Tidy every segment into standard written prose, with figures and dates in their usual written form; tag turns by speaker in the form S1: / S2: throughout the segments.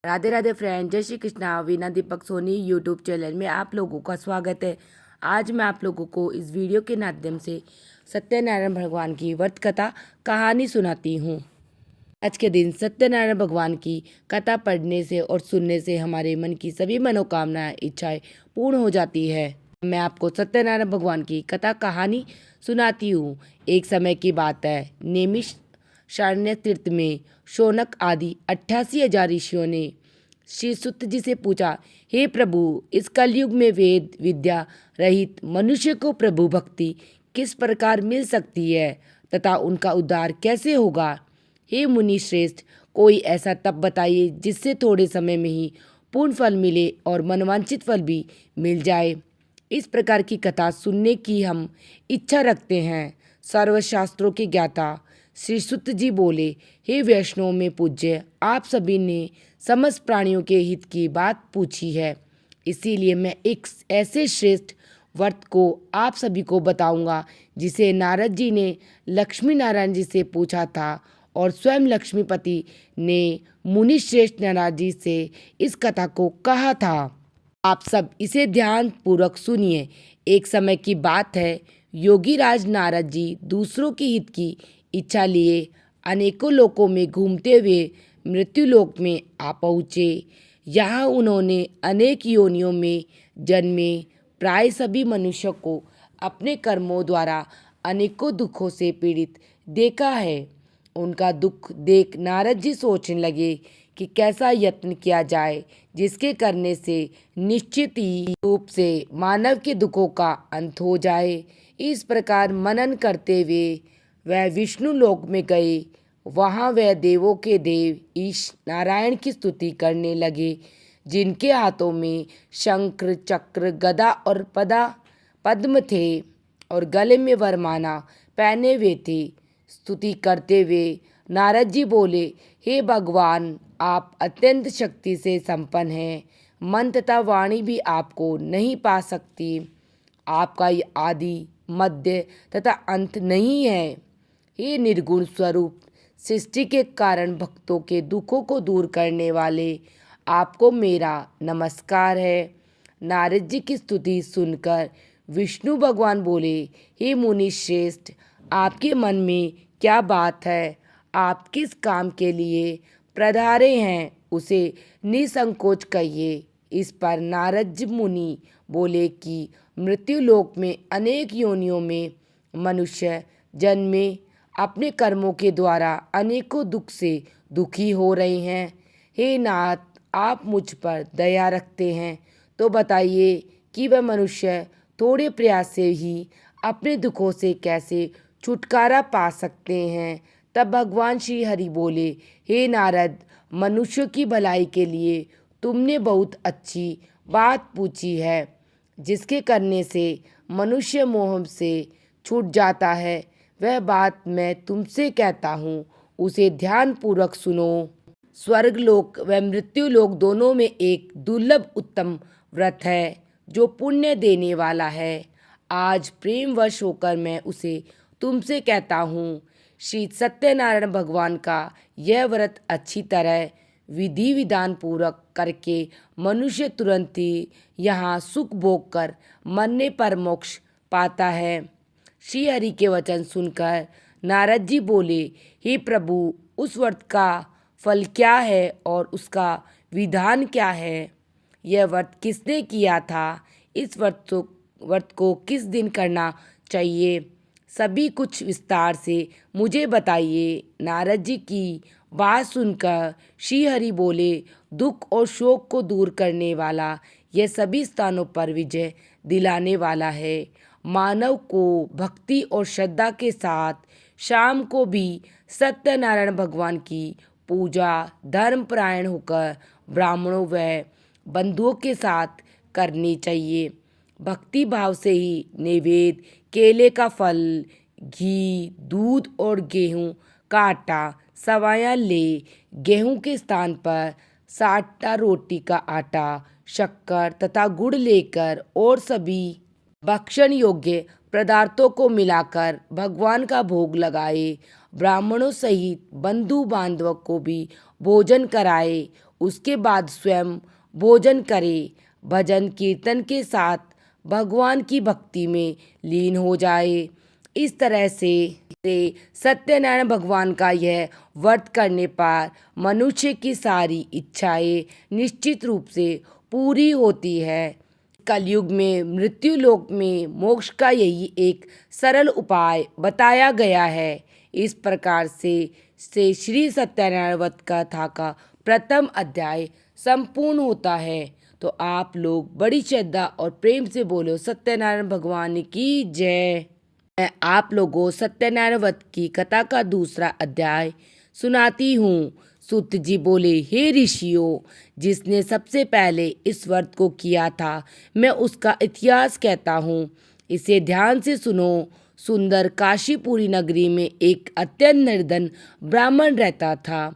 S1: Radhe Radhe friend, जय Shri Krishna. Veena Deepak Soni YouTube channel में आप लोगों का स्वागत है। आज मैं आप लोगों को इस वीडियो के माध्यम से सत्यनारायण भगवान की व्रत कथा कहानी सुनाती हूँ। आज के दिन सत्यनारायण भगवान की कथा पढ़ने से और सुनने से हमारे मन की सभी मनोकामनाएं इच्छाएं पूर्ण हो जाती है। मैं आपको सत्यनारायण भगवान की कथा कहानी सुनाती हूँ। एक समय की बात है, नेमिष शारण्य तीर्थ में शौनक आदि 88,000 ऋषियों ने श्री सुत जी से पूछा, हे प्रभु, इस कलयुग में वेद विद्या रहित मनुष्य को प्रभु भक्ति किस प्रकार मिल सकती है तथा उनका उद्धार कैसे होगा। हे मुनि श्रेष्ठ, कोई ऐसा तप बताइए जिससे थोड़े समय में ही पूर्ण फल मिले और मनवांछित फल भी मिल जाए। इस प्रकार की कथा सुनने की हम इच्छा रखते हैं। सर्वशास्त्रों के ज्ञाता श्री सुत जी बोले, हे वैष्णव में पूज्य, आप सभी ने समस्त प्राणियों के हित की बात पूछी है, इसीलिए मैं एक ऐसे श्रेष्ठ व्रत को आप सभी को बताऊंगा जिसे नारद जी ने लक्ष्मी नारायण जी से पूछा था और स्वयं लक्ष्मीपति ने मुनि श्रेष्ठ नारद जी से इस कथा को कहा था। आप सब इसे ध्यान पूर्वक सुनिए। एक समय की बात है, योगीराज नारद जी दूसरों के हित की इच्छा लिए अनेकों लोकों में घूमते हुए मृत्युलोक में आ पहुँचे। यहाँ उन्होंने अनेक योनियों में जन्मे प्राय सभी मनुष्यों को अपने कर्मों द्वारा अनेकों दुखों से पीड़ित देखा है। उनका दुख देख नारद जी सोचने लगे कि कैसा यत्न किया जाए जिसके करने से निश्चित ही रूप से मानव के दुखों का अंत हो जाए। इस प्रकार मनन करते हुए वह विष्णु लोक में गए। वहाँ वह देवों के देव ईश नारायण की स्तुति करने लगे, जिनके हाथों में शंख चक्र गदा और पद्म थे और गले में वरमाला पहने हुए थे। स्तुति करते हुए नारद जी बोले, हे भगवान, आप अत्यंत शक्ति से संपन्न हैं। मन तथा वाणी भी आपको नहीं पा सकती। आपका आदि मध्य तथा अंत नहीं है। हे निर्गुण स्वरूप, सृष्टि के कारण भक्तों के दुखों को दूर करने वाले, आपको मेरा नमस्कार है। नारद जी की स्तुति सुनकर विष्णु भगवान बोले, हे मुनि श्रेष्ठ, आपके मन में क्या बात है? आप किस काम के लिए पधारे हैं, उसे निसंकोच कहिए। इस पर नारद जी मुनि बोले कि मृत्युलोक में अनेक योनियों में मनुष्य जन्मे अपने कर्मों के द्वारा अनेकों दुख से दुखी हो रहे हैं। हे नाथ, आप मुझ पर दया रखते हैं तो बताइए कि वह मनुष्य थोड़े प्रयास से ही अपने दुखों से कैसे छुटकारा पा सकते हैं। तब भगवान श्री हरि बोले, हे नारद, मनुष्य की भलाई के लिए तुमने बहुत अच्छी बात पूछी है। जिसके करने से मनुष्य मोह से छूट जाता है, वह बात मैं तुमसे कहता हूँ, उसे ध्यान पूर्वक सुनो। स्वर्ग लोक व मृत्यु लोक दोनों में एक दुर्लभ उत्तम व्रत है जो पुण्य देने वाला है। आज प्रेमवश होकर मैं उसे तुमसे कहता हूँ। श्री सत्यनारायण भगवान का यह व्रत अच्छी तरह विधि विधान पूर्वक करके मनुष्य तुरंत ही यहाँ सुख भोग कर मरने पर मोक्ष पाता है। श्री हरि के वचन सुनकर नारद जी बोले, हे प्रभु, उस व्रत का फल क्या है और उसका विधान क्या है? यह व्रत किसने किया था? इस व्रत को किस दिन करना चाहिए? सभी कुछ विस्तार से मुझे बताइए। नारद जी की बात सुनकर श्री हरि बोले, दुख और शोक को दूर करने वाला, यह सभी स्थानों पर विजय दिलाने वाला है। मानव को भक्ति और श्रद्धा के साथ शाम को भी सत्यनारायण भगवान की पूजा धर्मपरायण होकर ब्राह्मणों व बंधुओं के साथ करनी चाहिए। भक्ति भाव से ही नैवेद्य, केले का फल, घी, दूध और गेहूं का आटा, सवाया ले गेहूं के स्थान पर साटा रोटी का आटा, शक्कर तथा गुड़ लेकर और सभी भक्षण योग्य पदार्थों को मिलाकर भगवान का भोग लगाए। ब्राह्मणों सहित बंधु बांधवों को भी भोजन कराए। उसके बाद स्वयं भोजन करे, भजन कीर्तन के साथ भगवान की भक्ति में लीन हो जाए। इस तरह से सत्यनारायण भगवान का यह व्रत करने पर मनुष्य की सारी इच्छाएं निश्चित रूप से पूरी होती है। कलयुग में मृत्यु लोक में मोक्ष का यही एक सरल उपाय बताया गया है। इस प्रकार से श्री सत्यनारायण व्रत कथा का प्रथम अध्याय संपूर्ण होता है। तो आप लोग बड़ी श्रद्धा और प्रेम से बोलो सत्यनारायण भगवान की जय। मैं आप लोगों सत्यनारायण व्रत की कथा का दूसरा अध्याय सुनाती हूँ। सूत जी बोले, हे ऋषियों, जिसने सबसे पहले इस व्रत को किया था मैं उसका इतिहास कहता हूँ, इसे ध्यान से सुनो। सुंदर काशीपुरी नगरी में एक अत्यंत निर्धन ब्राह्मण रहता था।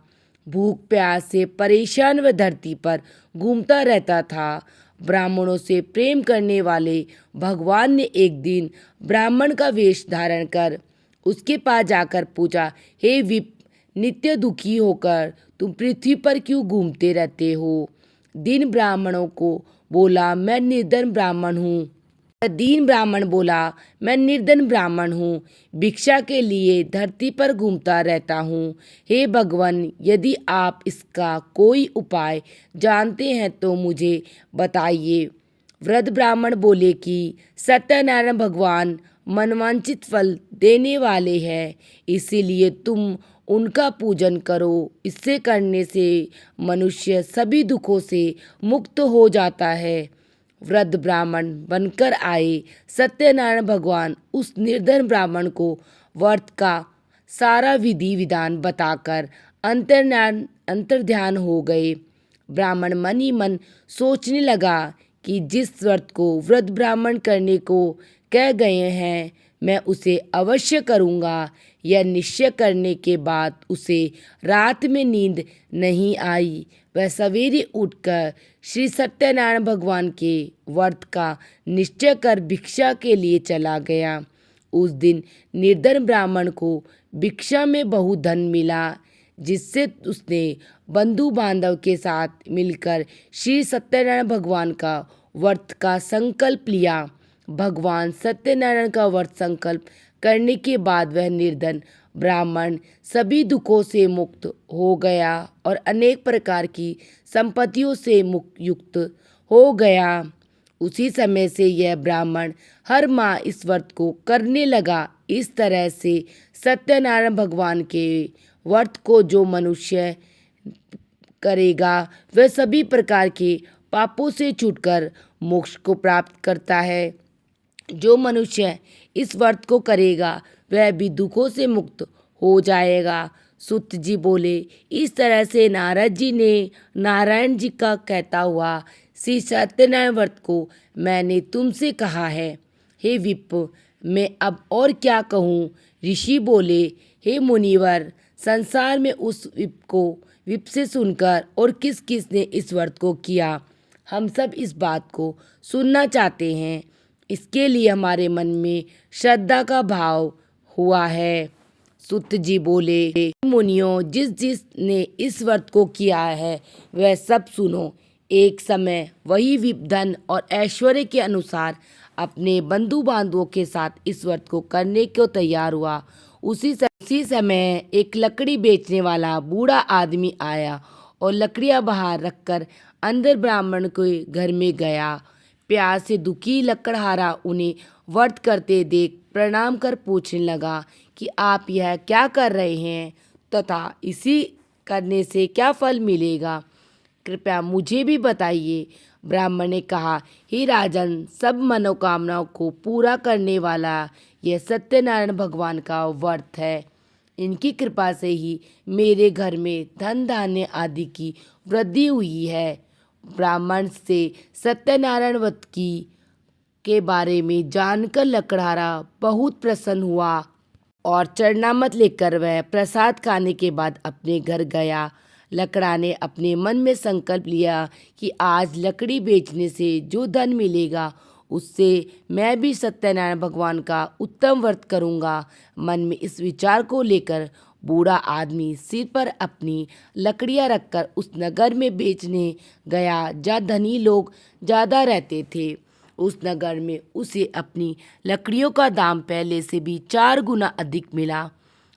S1: भूख प्यास से परेशान वह धरती पर घूमता रहता था। ब्राह्मणों से प्रेम करने वाले भगवान ने एक दिन ब्राह्मण का वेश धारण कर उसके पास जाकर पूछा, हे विप, नित्य दुखी होकर तुम पृथ्वी पर क्यों घूमते रहते हो? दीन ब्राह्मणों को बोला, मैं निर्धन ब्राह्मण हूँ। दीन ब्राह्मण बोला, मैं निर्धन ब्राह्मण हूँ, भिक्षा के लिए धरती पर घूमता रहता हूँ। हे भगवान, यदि आप इसका कोई उपाय जानते हैं तो मुझे बताइए। वृद्ध ब्राह्मण बोले कि सत्यनारायण भगवान मनवांछित फल देने वाले हैं, इसीलिए तुम उनका पूजन करो। इससे करने से मनुष्य सभी दुखों से मुक्त हो जाता है। वृद्ध ब्राह्मण बनकर आए सत्यनारायण भगवान उस निर्धन ब्राह्मण को व्रत का सारा विधि विधान बताकर अंतर्ध्यान हो गए। ब्राह्मण मन ही मन सोचने लगा कि जिस व्रत को वृद्ध ब्राह्मण करने को कह गए हैं मैं उसे अवश्य करूँगा। यह निश्चय करने के बाद उसे रात में नींद नहीं आई। वह सवेरे उठकर श्री सत्यनारायण भगवान के व्रत का निश्चय कर भिक्षा के लिए चला गया। उस दिन निर्धन ब्राह्मण को भिक्षा में बहुत धन मिला, जिससे उसने बंधु बांधव के साथ मिलकर श्री सत्यनारायण भगवान का व्रत का संकल्प लिया। भगवान सत्यनारायण का व्रत संकल्प करने के बाद वह निर्धन ब्राह्मण सभी दुखों से मुक्त हो गया और अनेक प्रकार की संपत्तियों से युक्त हो गया। उसी समय से यह ब्राह्मण हर माह इस व्रत को करने लगा। इस तरह से सत्यनारायण भगवान के व्रत को जो मनुष्य करेगा वह सभी प्रकार के पापों से छूटकर मोक्ष को प्राप्त करता है। जो मनुष्य इस व्रत को करेगा वह भी दुखों से मुक्त हो जाएगा। सूत जी बोले, इस तरह से नारद जी ने नारायण जी का कहता हुआ श्री सत्यनारायण व्रत को मैंने तुमसे कहा है। हे विप, मैं अब और क्या कहूँ? ऋषि बोले, हे मुनिवर, संसार में उस विप से सुनकर और किस किस ने इस व्रत को किया, हम सब इस बात को सुनना चाहते हैं। इसके लिए हमारे मन में श्रद्धा का भाव हुआ है। सूत जी बोले, मुनियों, जिस ने इस व्रत को किया है वह सब सुनो। एक समय वही विप धन और ऐश्वर्य के अनुसार अपने बंधु बांधवों के साथ इस व्रत को करने को तैयार हुआ। उसी समय एक लकड़ी बेचने वाला बूढ़ा आदमी आया और लकड़ियां बाहर रखकर अंदर ब्राह्मण के घर में गया। प्यास से दुखी लकड़हारा उन्हें व्रत करते देख प्रणाम कर पूछने लगा कि आप यह क्या कर रहे हैं तथा इसी करने से क्या फल मिलेगा, कृपया मुझे भी बताइए। ब्राह्मण ने कहा, हे राजन, सब मनोकामनाओं को पूरा करने वाला यह सत्यनारायण भगवान का व्रत है। इनकी कृपा से ही मेरे घर में धन धान्य आदि की वृद्धि हुई है। ब्राह्मण से सत्यनारायण व्रत के बारे में जानकर लकड़हारा बहुत प्रसन्न हुआ और चरणामत लेकर वह प्रसाद खाने के बाद अपने घर गया। लकड़ा ने अपने मन में संकल्प लिया कि आज लकड़ी बेचने से जो धन मिलेगा उससे मैं भी सत्यनारायण भगवान का उत्तम व्रत करूंगा। मन में इस विचार को लेकर बूढ़ा आदमी सिर पर अपनी लकड़ियां रखकर उस नगर में बेचने गया जहाँ धनी लोग ज़्यादा रहते थे। उस नगर में उसे अपनी लकड़ियों का दाम पहले से भी 4 गुना अधिक मिला।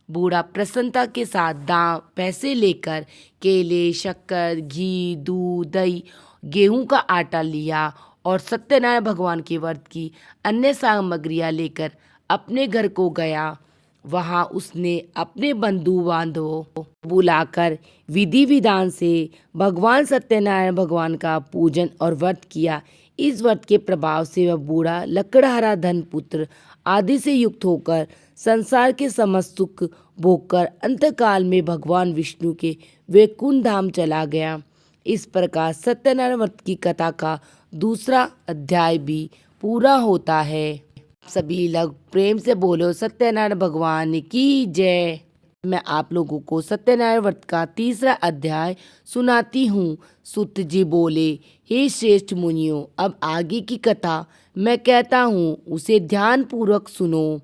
S1: बूढ़ा प्रसन्नता के साथ दाम पैसे लेकर केले, शक्कर, घी, दूध, दही, गेहूं का आटा लिया और सत्यनारायण भगवान के व्रत की अन्य सामग्रियां लेकर अपने घर को गया। वहां उसने अपने बंधु बांधवों को बुलाकर विधि विधान से भगवान सत्यनारायण भगवान का पूजन और व्रत किया। इस व्रत के प्रभाव से वह बूढ़ा लकड़हारा धन पुत्र आदि से युक्त होकर संसार के समस्त सुख भोगकर अंतकाल में भगवान विष्णु के वैकुंठ धाम चला गया। इस प्रकार सत्यनारायण व्रत की कथा का दूसरा अध्याय भी पूरा होता है। सभी लोग प्रेम से बोलो सत्यनारायण भगवान की जय। मैं आप लोगों को सत्यनारायण व्रत का तीसरा अध्याय सुनाती हूँ। सुत जी बोले, हे श्रेष्ठ मुनियों, अब आगे की कथा मैं कहता हूँ, उसे ध्यान पूर्वक सुनो।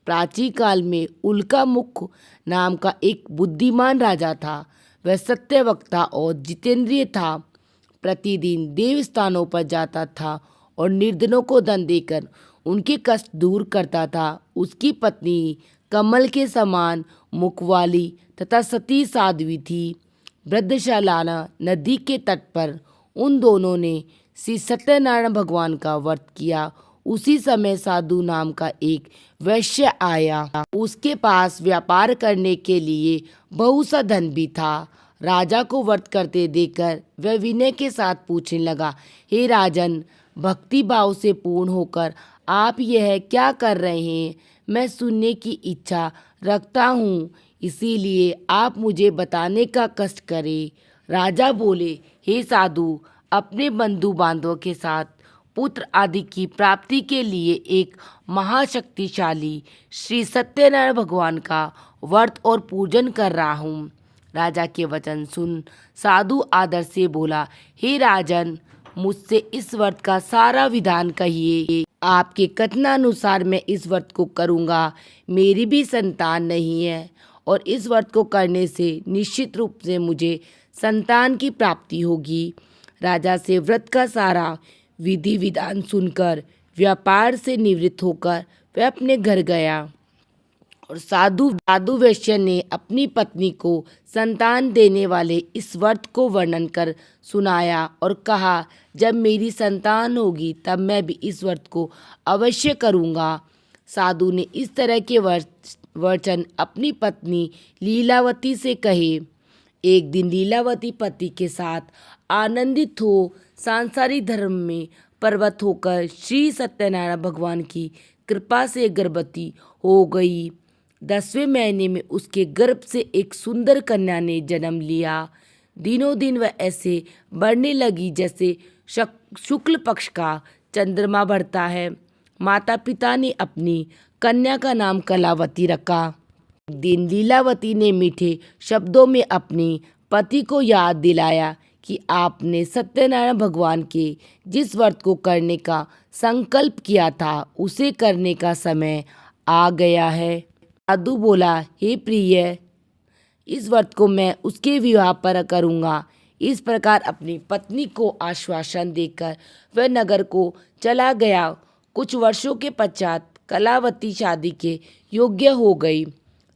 S1: प्राचीन काल में उल्का मुख नाम का एक बुद्धिमान राजा था। वह सत्यवक्ता और जितेंद्रिय था। प्रतिदिन देव स्थानों पर जाता था और निर्धनों को धन देकर उनके कष्ट दूर करता था। उसकी पत्नी कमल के समान मुख वाली तथा सती साध्वी थी। वृद्धशालाना नदी के तट पर उन दोनों ने श्री सत्यनारायण भगवान का व्रत किया। उसी समय साधु नाम का एक वैश्य आया। उसके पास व्यापार करने के लिए बहुत सा धन भी था। राजा को व्रत करते देखकर वह विनय के साथ पूछने लगा, हे राजन, भक्ति भाव से पूर्ण होकर आप यह क्या कर रहे हैं? मैं सुनने की इच्छा रखता हूँ, इसीलिए आप मुझे बताने का कष्ट करें। राजा बोले, हे साधु, अपने बंधु बांधवों के साथ पुत्र आदि की प्राप्ति के लिए एक महाशक्तिशाली श्री सत्यनारायण भगवान का व्रत और पूजन कर रहा हूँ। राजा के वचन सुन साधु आदर से बोला, हे राजन, मुझसे इस व्रत का सारा विधान कहिए। आपके कथनानुसार मैं इस व्रत को करूँगा। मेरी भी संतान नहीं है और इस व्रत को करने से निश्चित रूप से मुझे संतान की प्राप्ति होगी। राजा से व्रत का सारा विधि विधान सुनकर व्यापार से निवृत्त होकर वह अपने घर गया और साधु वैश्य ने अपनी पत्नी को संतान देने वाले इस व्रत को वर्णन कर सुनाया और कहा, जब मेरी संतान होगी तब मैं भी इस व्रत को अवश्य करूँगा। साधु ने इस तरह के वचन अपनी पत्नी लीलावती से कहे। एक दिन लीलावती पति के साथ आनंदित हो सांसारिक धर्म में प्रवृत्त होकर श्री सत्यनारायण भगवान की कृपा से गर्भवती हो गई। 10वें महीने में उसके गर्भ से एक सुंदर कन्या ने जन्म लिया। दिनों दिन वह ऐसे बढ़ने लगी जैसे शुक्ल पक्ष का चंद्रमा बढ़ता है। माता पिता ने अपनी कन्या का नाम कलावती रखा। एक दिन लीलावती ने मीठे शब्दों में अपने पति को याद दिलाया कि आपने सत्यनारायण भगवान के जिस व्रत को करने का संकल्प किया था उसे करने का समय आ गया है। साधु बोला, हे प्रिय, इस व्रत को मैं उसके विवाह पर करूँगा। इस प्रकार अपनी पत्नी को आश्वासन देकर वह नगर को चला गया। कुछ वर्षों के पश्चात कलावती शादी के योग्य हो गई।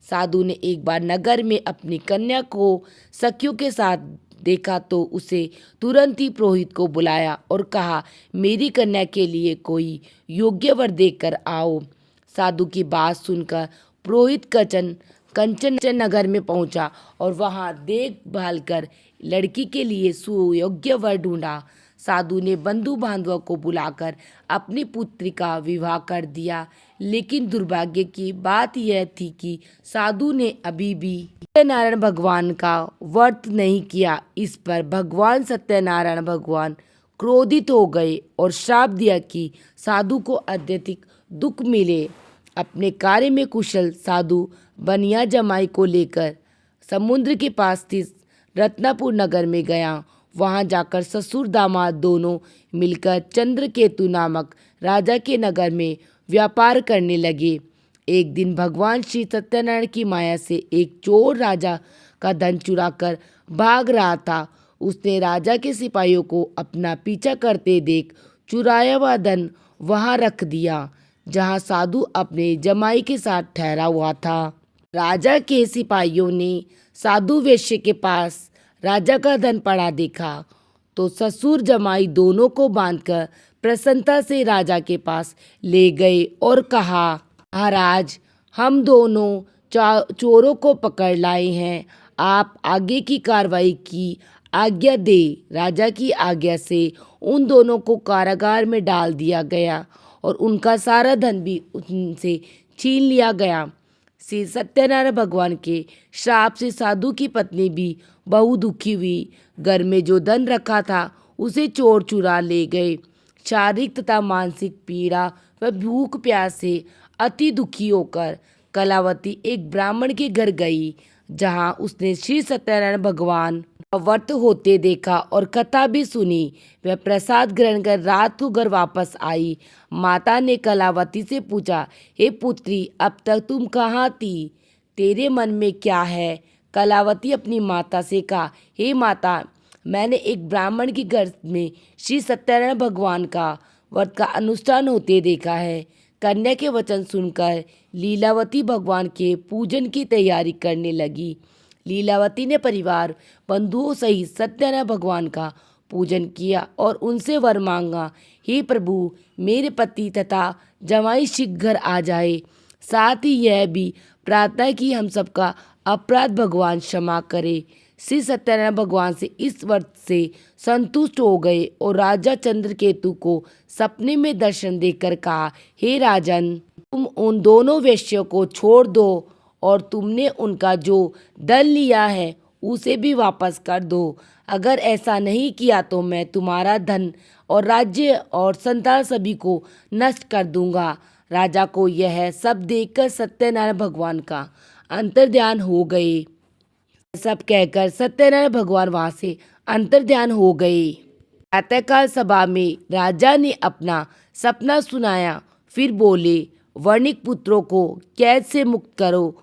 S1: साधु ने एक बार नगर में अपनी कन्या को सखियों के साथ देखा तो उसे तुरंत ही पुरोहित को बुलाया और कहा, मेरी कन्या के लिए कोई योग्य वर देकर आओ। साधु की बात सुनकर पुरोहित कंचन नगर में पहुंचा और वहां देखभाल कर लड़की के लिए सुयोग्य वर ढूंढा। साधु ने बंधु बांधवों को बुलाकर अपनी पुत्री का विवाह कर दिया, लेकिन दुर्भाग्य की बात यह थी कि साधु ने अभी भी सत्यनारायण भगवान का व्रत नहीं किया। इस पर भगवान सत्यनारायण भगवान क्रोधित हो गए और श्राप दिया कि साधु को अत्यधिक दुख मिले। अपने कार्य में कुशल साधु बनिया जमाई को लेकर समुद्र के पास स्थित रत्नापुर नगर में गया। वहां जाकर ससुर दामाद दोनों मिलकर चंद्रकेतु नामक राजा के नगर में व्यापार करने लगे। एक दिन भगवान श्री सत्यनारायण की माया से एक चोर राजा का धन चुराकर भाग रहा था। उसने राजा के सिपाहियों को अपना पीछा करते देख चुराया हुआ धन वहां रख दिया जहां साधु अपने जमाई के साथ ठहरा हुआ था। राजा के सिपाहियों ने साधु वेश्य के पास राजा का धन पड़ा देखा तो ससुर जमाई दोनों को बांधकर प्रसन्नता से राजा के पास ले गए और कहा, महाराज, हम दोनों चोरों को पकड़ लाए हैं, आप आगे की कार्रवाई की आज्ञा दे। राजा की आज्ञा से उन दोनों को कारागार में डाल दिया गया और उनका सारा धन भी उनसे छीन लिया गया। श्री सत्यनारायण भगवान के श्राप से साधु की पत्नी भी बहुत दुखी हुई। घर में जो धन रखा था उसे चोर चुरा ले गए। शारीरिक तथा मानसिक पीड़ा व भूख प्यास से अति दुखी होकर कलावती एक ब्राह्मण के घर गई जहां उसने श्री सत्यनारायण भगवान का व्रत होते देखा और कथा भी सुनी। वह प्रसाद ग्रहण कर रात को घर वापस आई। माता ने कलावती से पूछा, हे पुत्री, अब तक तुम कहाँ थी? तेरे मन में क्या है? कलावती अपनी माता से कहा, हे माता, मैंने एक ब्राह्मण के घर में श्री सत्यनारायण भगवान का व्रत का अनुष्ठान होते देखा है। कन्या के वचन सुनकर लीलावती भगवान के पूजन की तैयारी करने लगी। लीलावती ने परिवार बंधुओं सहित सत्यनारायण भगवान का पूजन किया और उनसे वर मांगा, हे प्रभु, मेरे पति तथा जमाई शीघ्र घर आ जाए। साथ ही यह भी प्रार्थना की हम सबका अपराध भगवान क्षमा करे। श्री सत्यनारायण भगवान से इस व्रत से संतुष्ट हो गए और राजा चंद्रकेतु को सपने में दर्शन देकर कहा, हे राजन, तुम उन दोनों वेश्यों को छोड़ दो और तुमने उनका जो धन लिया है उसे भी वापस कर दो। अगर ऐसा नहीं किया तो मैं तुम्हारा धन और राज्य और संतान सभी को नष्ट कर दूंगा। राजा को यह सब देखकर सत्यनारायण भगवान का अंतर्ध्यान हो गए। सब कहकर सत्यनारायण भगवान वहां से अंतर्ध्यान हो गए। प्रातःकाल सभा में राजा ने अपना सपना सुनाया। फिर बोले, वर्णिक पुत्रों को कैद से मुक्त करो,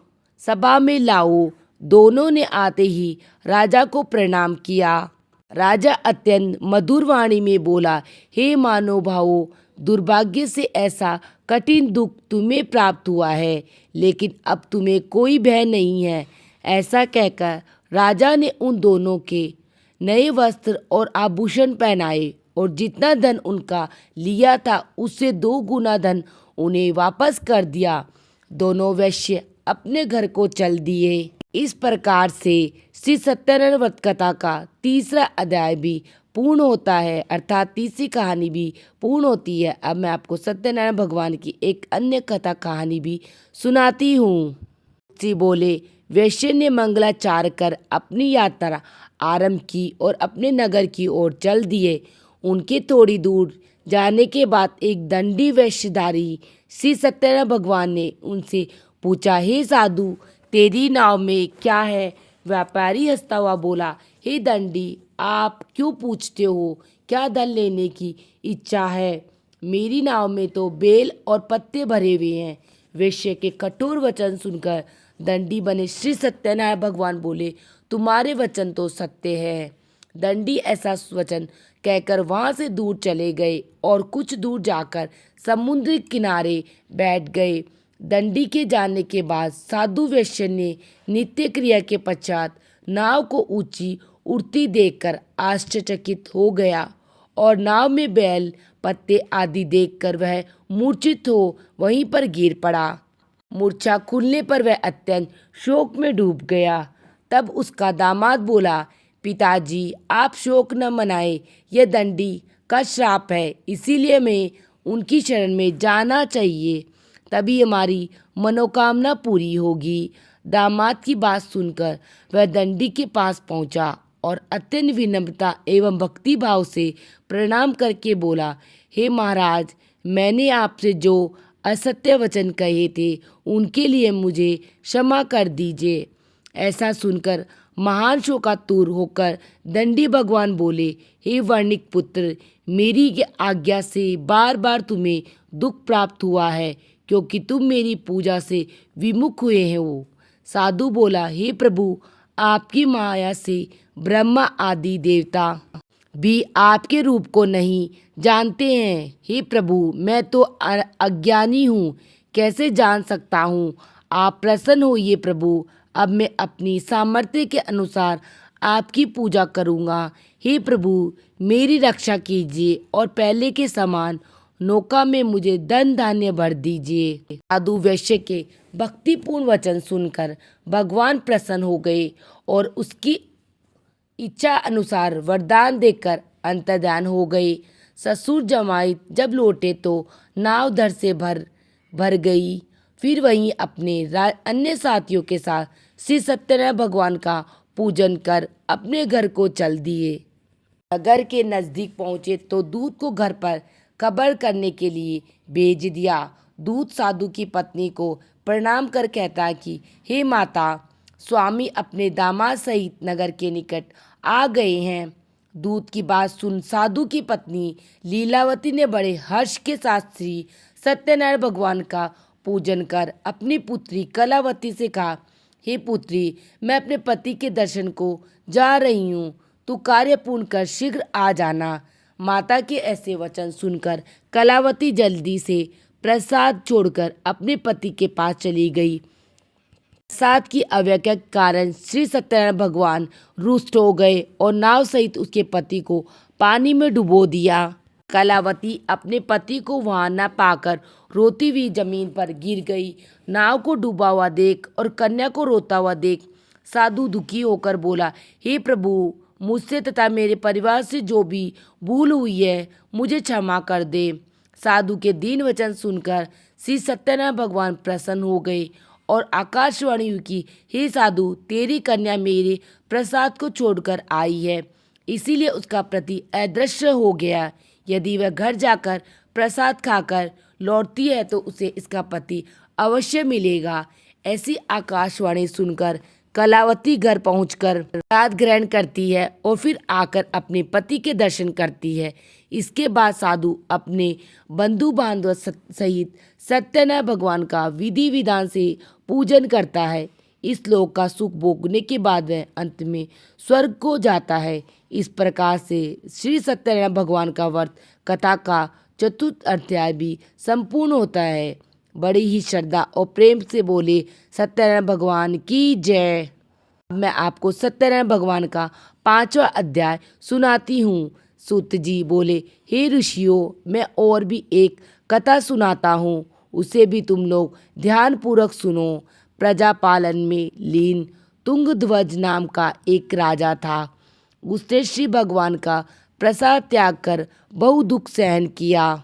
S1: सभा में लाओ। दोनों ने आते ही राजा को प्रणाम किया। राजा अत्यंत मधुर वाणी में बोला, हे महानुभावों, दुर्भाग्य से ऐसा कठिन दुख तुम्हें प्राप्त हुआ है, लेकिन अब तुम्हें कोई भय नहीं है। ऐसा कहकर राजा ने उन दोनों के नए वस्त्र और आभूषण पहनाए और जितना धन उनका लिया था उससे 2 गुना धन उन्हें वापस कर दिया। दोनों वैश्य अपने घर को चल दिए। इस प्रकार से श्री सत्यनारायण व्रत कथा का 3रा अध्याय भी पूर्ण होता है, अर्थात 3री कहानी भी पूर्ण होती है। अब मैं आपको सत्यनारायण भगवान की एक अन्य कथा कहानी भी सुनाती हूँ। श्री बोले, वैश्य ने मंगलाचार कर अपनी यात्रा आरंभ की और अपने नगर की ओर चल दिए। उनके थोड़ी दूर जाने के बाद एक दंडी वेशधारी श्री सत्यनारायण भगवान ने उनसे पूछा, हे साधु, तेरी नाव में क्या है? व्यापारी हंसता हुआ बोला, हे दंडी, आप क्यों पूछते हो? क्या धन लेने की इच्छा है? मेरी नाव में तो बेल और पत्ते भरे हुए हैं। वैश्य के कठोर वचन सुनकर दंडी बने श्री सत्यनारायण भगवान बोले, तुम्हारे वचन तो सत्य है। दंडी ऐसा वचन कहकर वहां से दूर चले गए और कुछ दूर जाकर समुद्र किनारे बैठ गए। दंडी के जाने के बाद साधु वैश्य ने नित्य क्रिया के पश्चात नाव को ऊंची उड़ती देखकर आश्चर्यचकित हो गया और नाव में बैल पत्ते आदि देखकर वह मूर्छित हो वहीं पर गिर पड़ा। मूर्छा खुलने पर वह अत्यंत शोक में डूब गया। तब उसका दामाद बोला, पिताजी, आप शोक न मनाएं, यह दंडी का श्राप है, इसीलिए मैं उनकी शरण में जाना चाहिए, तभी हमारी मनोकामना पूरी होगी। दामाद की बात सुनकर वह दंडी के पास पहुंचा और अत्यंत विनम्रता एवं भक्ति भाव से प्रणाम करके बोला, हे महाराज, मैंने आपसे जो असत्य वचन कहे थे उनके लिए मुझे क्षमा कर दीजिए। ऐसा सुनकर महान शोकातुर होकर दंडी भगवान बोले, हे वर्णिक पुत्र, मेरी आज्ञा से बार बार तुम्हें दुख प्राप्त हुआ है, क्योंकि तुम मेरी पूजा से विमुख हुए हैं। वो साधु बोला, हे प्रभु, आपकी माया से ब्रह्मा आदि देवता भी आपके रूप को नहीं जानते हैं। हे प्रभु, मैं तो अज्ञानी हूँ, कैसे जान सकता हूँ? आप प्रसन्न होइए प्रभु, अब मैं अपनी सामर्थ्य के अनुसार आपकी पूजा करूँगा। हे प्रभु, मेरी रक्षा कीजिए और पहले के समान नौका में मुझे धन धान्य भर दीजिए। साधु वैश्य के भक्तिपूर्ण वचन सुनकर भगवान प्रसन्न हो गए और उसकी इच्छा अनुसार वरदान देकर अंतर्ध्यान हो गए। ससुर जमाई जब लौटे तो नाव धर से भर गई। फिर वहीं अपने अन्य साथियों के साथ श्री सत्यनारायण भगवान का पूजन कर अपने घर को चल दिए। नगर के नज़दीक पहुँचे तो दूत को घर पर खबर करने के लिए भेज दिया। दूत साधु की पत्नी को प्रणाम कर कहता कि हे माता, स्वामी अपने दामाद सहित नगर के निकट आ गए हैं। दूत की बात सुन साधु की पत्नी लीलावती ने बड़े हर्ष के साथ श्री सत्यनारायण भगवान का पूजन कर अपनी पुत्री कलावती से कहा, हे पुत्री, मैं अपने पति के दर्शन को जा रही हूँ, तू कार्य पूर्ण कर शीघ्र आ जाना। माता के ऐसे वचन सुनकर कलावती जल्दी से प्रसाद छोड़कर अपने पति के पास चली गई। प्रसाद की अवज्ञा के कारण श्री सत्यनारायण भगवान रुष्ट हो गए और नाव सहित उसके पति को पानी में डुबो दिया। कलावती अपने पति को वहां न पाकर रोती हुई जमीन पर गिर गई। नाव को डूबा हुआ देख और कन्या को रोता हुआ देख साधु दुखी होकर बोला, हे प्रभु, मुझसे तथा मेरे परिवार से जो भी भूल हुई है मुझे क्षमा कर दे। साधु के दीन वचन सुनकर श्री सत्यनारायण भगवान प्रसन्न हो गए और आकाशवाणी हुई कि हे साधु, तेरी कन्या मेरे प्रसाद को छोड़कर आई है, इसीलिए उसका पति अदृश्य हो गया। यदि वह घर जाकर प्रसाद खाकर लौटती है तो उसे इसका पति अवश्य मिलेगा। ऐसी आकाशवाणी सुनकर कलावती घर पहुंचकर प्रसाद ग्रहण करती है और फिर आकर अपने पति के दर्शन करती है। इसके बाद साधु अपने बंधु बांधव सहित सत्यनारायण भगवान का विधि विधान से पूजन करता है। इस लोक का सुख भोगने के बाद वह अंत में स्वर्ग को जाता है। इस प्रकार से श्री सत्यनारायण भगवान का व्रत कथा का चतुर्थ अध्याय भी संपूर्ण होता है। बड़ी ही श्रद्धा और प्रेम से बोले सत्यनारायण भगवान की जय। मैं आपको सत्यनारायण भगवान का 5वां अध्याय सुनाती हूँ। सूत जी बोले, हे ऋषियों, मैं और भी एक कथा सुनाता हूँ, उसे भी तुम लोग ध्यान पूर्वक सुनो। प्रजा पालन में लीन तुंगध्वज नाम का एक राजा था। उसने श्री भगवान का प्रसाद त्याग कर बहु दुख सहन किया।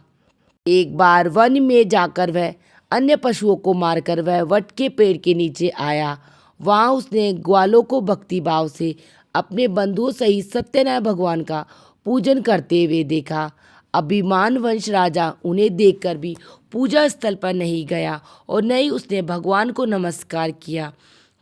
S1: एक बार वन में जाकर वह अन्य पशुओं को मारकर वह वट के पेड़ के नीचे आया। वहाँ उसने ग्वालों को भक्ति भाव से अपने बंधुओं सहित सत्यनारायण भगवान का पूजन करते हुए देखा। अभिमान वंश राजा उन्हें देखकर भी पूजा स्थल पर नहीं गया और न ही उसने भगवान को नमस्कार किया।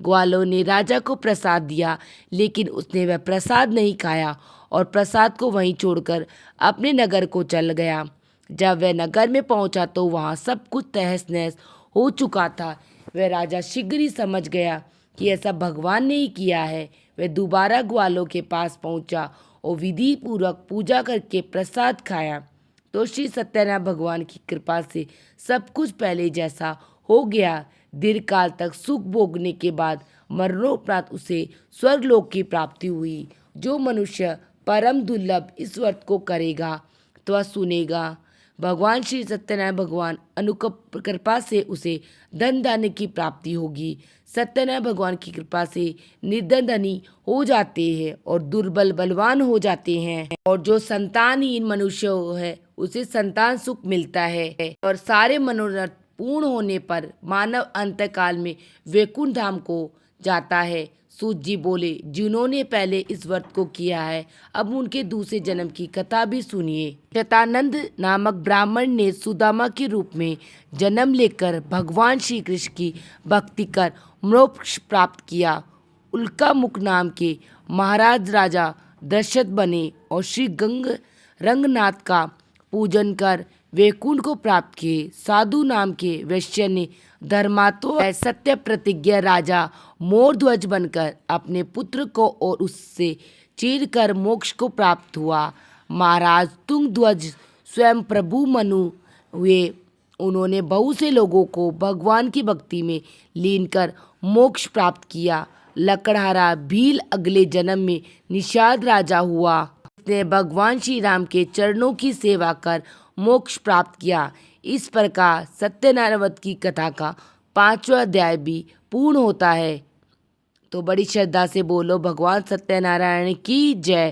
S1: ग्वालों ने राजा को प्रसाद दिया, लेकिन उसने वह प्रसाद नहीं खाया और प्रसाद को वहीं छोड़कर अपने नगर को चल गया। जब वह नगर में पहुंचा तो वहां सब कुछ तहस नहस हो चुका था। वह राजा शीघ्र ही समझ गया कि ऐसा भगवान ने ही किया है। वह दोबारा ग्वालों के पास पहुंचा और विधि पूर्वक पूजा करके प्रसाद खाया तो श्री सत्यनारायण भगवान की कृपा से सब कुछ पहले जैसा हो गया। दीर्घकाल तक सुख भोगने के बाद मरणोपरांत उसे स्वर्गलोक की प्राप्ति हुई। जो मनुष्य परम दुर्लभ इस व्रत को करेगा तो वह सुनेगा, भगवान श्री सत्यनारायण भगवान अनुकृपा से उसे धन धान्य की प्राप्ति होगी। सत्यनारायण भगवान की कृपा से निर्धन धनी हो जाते हैं और दुर्बल बलवान हो जाते हैं, और जो संतानहीन मनुष्य है उसे संतान सुख मिलता है, और सारे मनोरथ पूर्ण होने पर मानव अंतकाल में वैकुंठ धाम को जाता है। सूत जी बोले, जिन्होंने पहले इस व्रत को किया है अब उनके दूसरे जन्म की कथा भी सुनिए। शतानंद नामक ब्राह्मण ने सुदामा के रूप में जन्म लेकर भगवान श्री कृष्ण की भक्ति कर मोक्ष प्राप्त किया। उल्का मुख नाम के महाराज राजा दशरथ बने और श्री रंगनाथ का पूजन कर वैकुंठ को प्राप्त किए। साधु नाम के वैश्य ने धर्मात्मा सत्य प्रतिज्ञा राजा मोरध्वज बनकर अपने पुत्र को और उससे चीर कर मोक्ष को प्राप्त हुआ। महाराज तुंगध्वज स्वयं प्रभु मनु हुए। उन्होंने बहुत से लोगों को भगवान की भक्ति में लीन कर मोक्ष प्राप्त किया। लकड़हारा भील अगले जन्म में निषाद राजा हुआ। उसने भगवान श्री राम के चरणों की सेवा कर मोक्ष प्राप्त किया। इस प्रकार सत्यनारायण व्रत की कथा का 5वां अध्याय भी पूर्ण होता है। तो बड़ी श्रद्धा से बोलो भगवान सत्यनारायण की जय।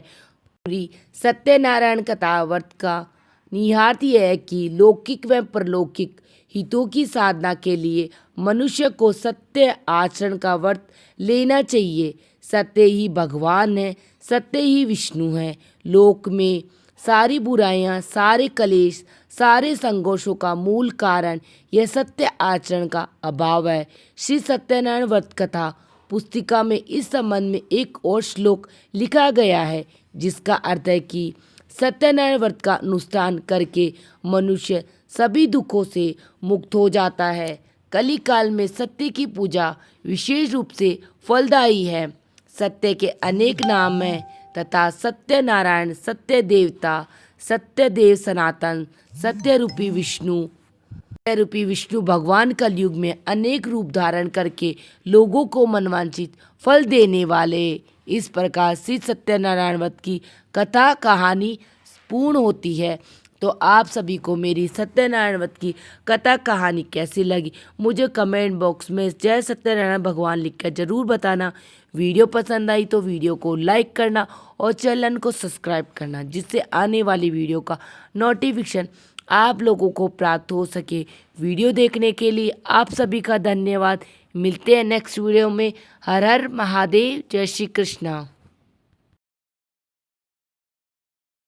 S1: पूरी सत्यनारायण कथा व्रत का निहितार्थ यह है कि लौकिक व परलौकिक हितों की साधना के लिए मनुष्य को सत्य आचरण का व्रत लेना चाहिए। सत्य ही भगवान है, सत्य ही विष्णु है। लोक में सारी बुराइयां, सारे कलेश, सारे संघर्षों का मूल कारण यह सत्य आचरण का अभाव है। श्री सत्यनारायण व्रत कथा पुस्तिका में इस संबंध में एक और श्लोक लिखा गया है, जिसका अर्थ है कि सत्यनारायण व्रत का अनुष्ठान करके मनुष्य सभी दुखों से मुक्त हो जाता है। कली काल में सत्य की पूजा विशेष रूप से फलदायी है। सत्य के अनेक नाम हैं तथा सत्य नारायण, सत्य देवता, सत्य देव सनातन, सत्य रूपी विष्णु भगवान कलयुग में अनेक रूप धारण करके लोगों को मनवांछित फल देने वाले। इस प्रकार श्री सत्यनारायण व्रत की कथा कहानी पूर्ण होती है। तो आप सभी को मेरी सत्यनारायण व्रत की कथा कहानी कैसी लगी मुझे कमेंट बॉक्स में जय सत्यनारायण भगवान लिखकर ज़रूर बताना। वीडियो पसंद आई तो वीडियो को लाइक करना और चैनल को सब्सक्राइब करना, जिससे आने वाली वीडियो का नोटिफिकेशन आप लोगों को प्राप्त हो सके। वीडियो देखने के लिए आप सभी का धन्यवाद। मिलते हैं नेक्स्ट वीडियो में। हर हर महादेव, जय श्री कृष्णा।